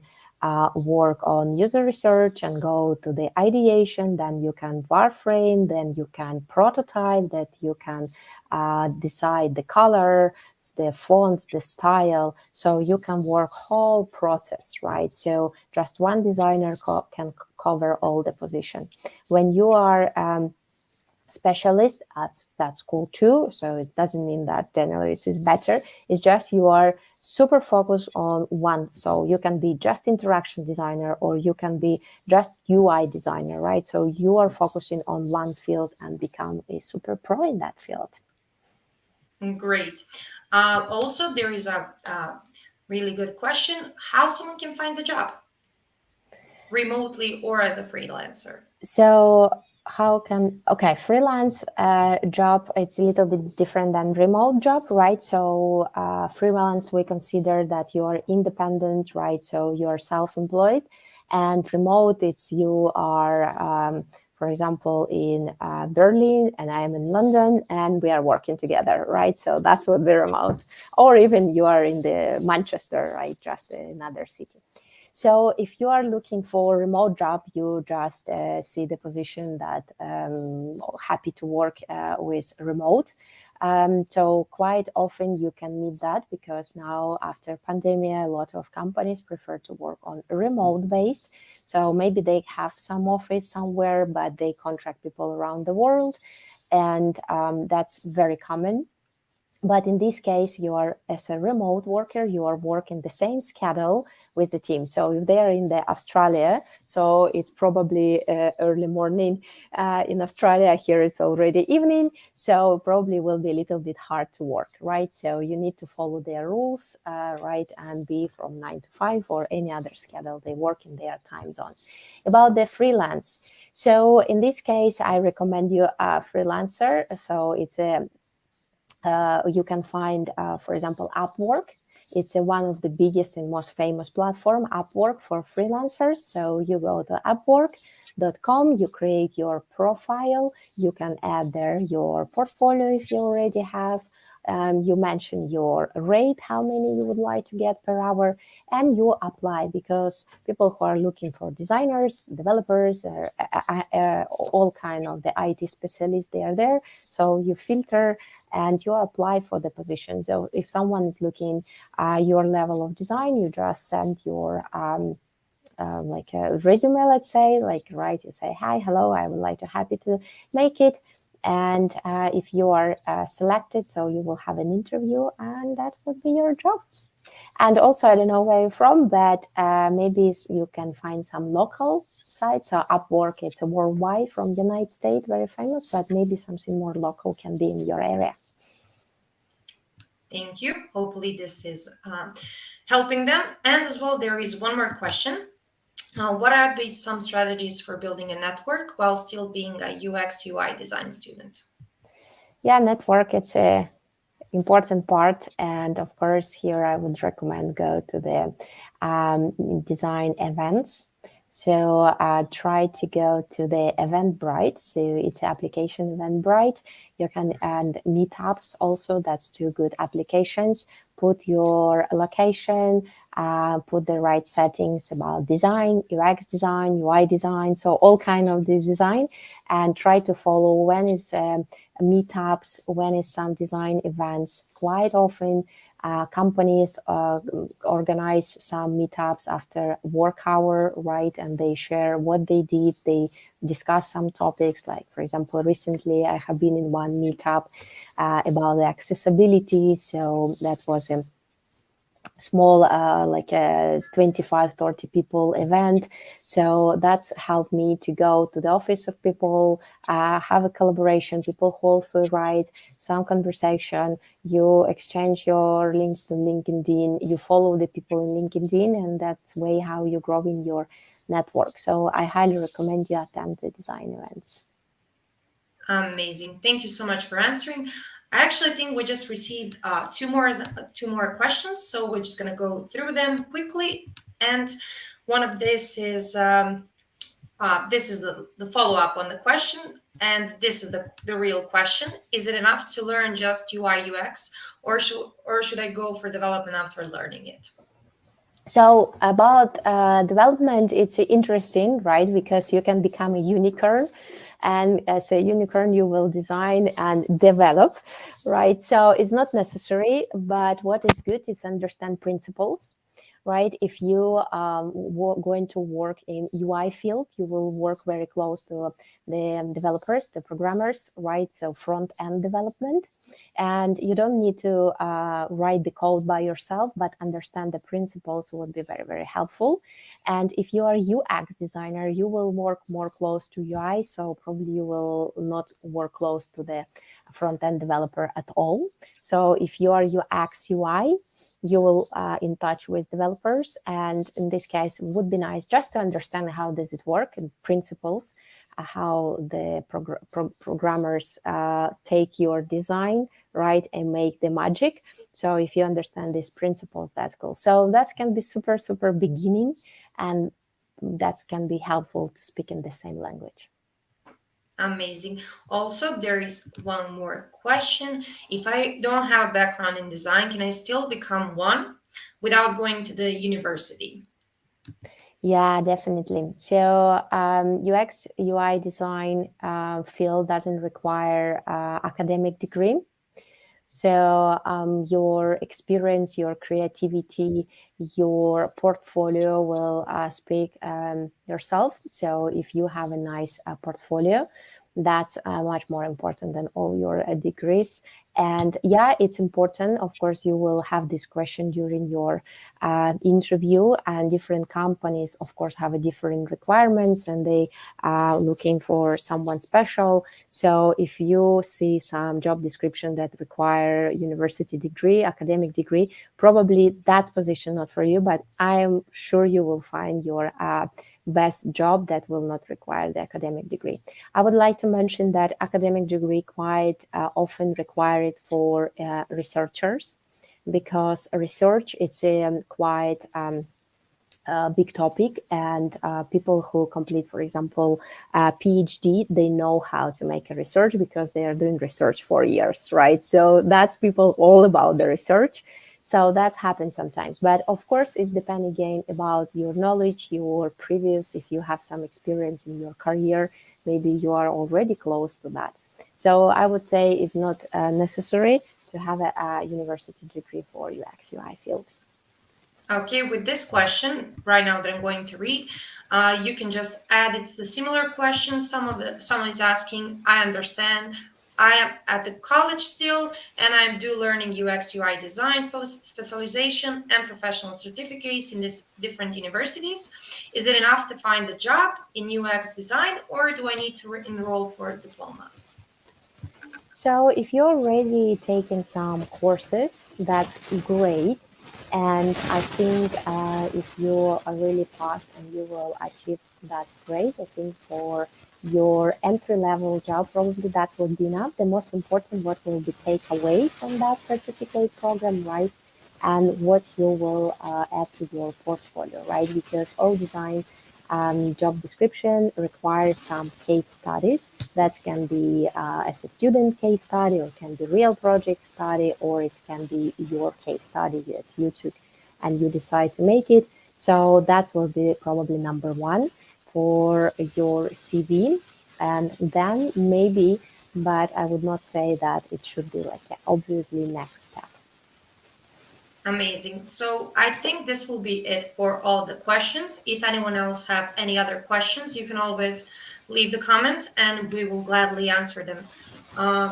work on user research and go to the ideation, then you can wireframe, then you can prototype, that you can decide the color, the fonts, the style, so you can work whole process, right? So just one designer can cover all the position. When you are specialist, that's cool too. So it doesn't mean that generalist is better. It's just you are super focused on one. So you can be just interaction designer or you can be just UI designer, right? So you are focusing on one field and become a super pro in that field. Great. Also, there is a really good question: how someone can find the job, remotely or as a freelancer? So how can, okay, freelance job, it's a little bit different than remote job, right? So freelance, we consider that you are independent, right? So you're self-employed, and remote, it's you are for example, in Berlin and I am in London and we are working together, right? So that's what the remote, or even you are in the Manchester, right? Just another city. So if you are looking for a remote job, you just see the position that happy to work with remote. So quite often you can meet that because now after pandemic, a lot of companies prefer to work on a remote base. So maybe they have some office somewhere, but they contract people around the world. And that's very common. But in this case, you are, as a remote worker, you are working the same schedule with the team. So if they are in the Australia, so it's probably early morning in Australia. Here it's already evening, so probably will be a little bit hard to work, right? So you need to follow their rules, right, and be from 9 to 5 or any other schedule they work in their time zone. About the freelance, so in this case, I recommend you a freelancer. So it's a you can find, for example, Upwork. It's one of the biggest and most famous platform, Upwork, for freelancers. So you go to upwork.com, you create your profile, you can add there your portfolio if you already have. You mention your rate, how many you would like to get per hour, and you apply, because people who are looking for designers, developers, all kind of the IT specialists, they are there. So you filter and you apply for the position. So if someone is looking your level of design, you just send your like a resume, let's say, like write, you say, hi, hello, I would like to happy to make it. And if you are selected, so you will have an interview and that would be your job. And also, I don't know where you're from, but maybe you can find some local sites. So Upwork, it's a worldwide from the United States, very famous, but maybe something more local can be in your area. Thank you. Hopefully this is helping them. And as well, there is one more question. What are some strategies for building a network while still being a UX UI design student? Yeah, network, it's a important part, and of course here I would recommend go to the design events. So try to go to the Eventbrite. So it's application Eventbrite. You can and Meetups also. That's two good applications. Put your location, put the right settings about design, UX design, UI design, so all kind of this design, and try to follow when is meetups, when is some design events. Quite often companies organize some meetups after work hour, right? And they share what they did. They discuss some topics, like, for example, recently I have been in one meetup about the accessibility. So that was a small like a 25-30 people event. So that's helped me to go to the office of people, have a collaboration, people who also write some conversation. You exchange your links to LinkedIn, you follow the people in LinkedIn, and that's way how you grow in your network. So I highly recommend you attend the design events. Amazing. Thank you so much for answering. I actually think we just received two more questions, so we're just gonna go through them quickly. And one of this is the follow up on the question, and this is the real question: is it enough to learn just UI UX, or should I go for development after learning it? So about development, it's interesting, right? Because you can become a unicorn, and as a unicorn, you will design and develop, right? So it's not necessary, but what is good is understand principles, right? If you going to work in UI field, you will work very close to the developers, the programmers, right? So front end development. And you don't need to write the code by yourself, but understand the principles would be very, very helpful. And if you are a UX designer, you will work more close to UI, so probably you will not work close to the front-end developer at all. So if you are UX UI, you will in touch with developers, and in this case, it would be nice just to understand how does it work and principles, how the programmers take your design, right, and make the magic. So if you understand these principles, that's cool. So that can be super, super beginning, and that can be helpful to speak in the same language. Amazing. Also, there is one more question. If I don't have a background in design, can I still become one without going to the university? Yeah, definitely. So UX UI design field doesn't require academic degree. So your experience, your creativity, your portfolio will speak yourself. So if you have a nice portfolio, that's much more important than all your degrees. And yeah, it's important. Of course, you will have this question during your interview, and different companies, of course, have a different requirements, and they are looking for someone special. So if you see some job description that require university degree, academic degree, probably that's position not for you, but I'm sure you will find your best job that will not require the academic degree. I would like to mention that academic degree quite often required for researchers, because research it's a quite big topic, and people who complete, for example, PhD, they know how to make a research because they are doing research for years, right? So that's people all about the research. So that's happened sometimes, but of course it's depending again about your knowledge, your previous, if you have some experience in your career, maybe you are already close to that. So I would say it's not necessary to have a university degree for UX UI field. Okay, with this question right now that I'm going to read, you can just add it's the similar question. Someone is asking. I understand. I am at the college still, and I'm do learning UX UI design specialization and professional certificates in these different universities. Is it enough to find a job in UX design, or do I need to enroll for a diploma? So if you're already taking some courses, that's great. And I think if you are really fast and you will achieve, that's great. I think for your entry-level job, probably that will be enough. The most important, what will be take away from that certificate program, right? And what you will add to your portfolio, right? Because all design job description requires some case studies. That can be as a student case study, or can be real project study, or it can be your case study that you took and you decide to make it. So that will be probably number one for your CV. And then maybe, but I would not say that it should be like an obviously next step. Amazing. So I think this will be it for all the questions. If anyone else have any other questions, you can always leave the comment and we will gladly answer them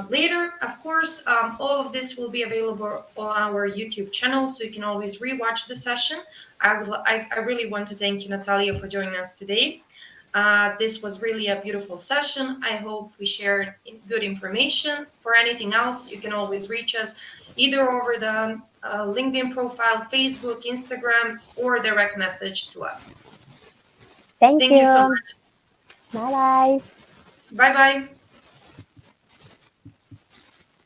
later. Of course, all of this will be available on our YouTube channel, so you can always rewatch the session. I really want to thank you, Natalia, for joining us today. This was really a beautiful session. I hope we shared good information. For anything else, you can always reach us either over the LinkedIn profile, Facebook, Instagram, or direct message to us. Thank Thank you so you. much. Bye bye. Bye bye.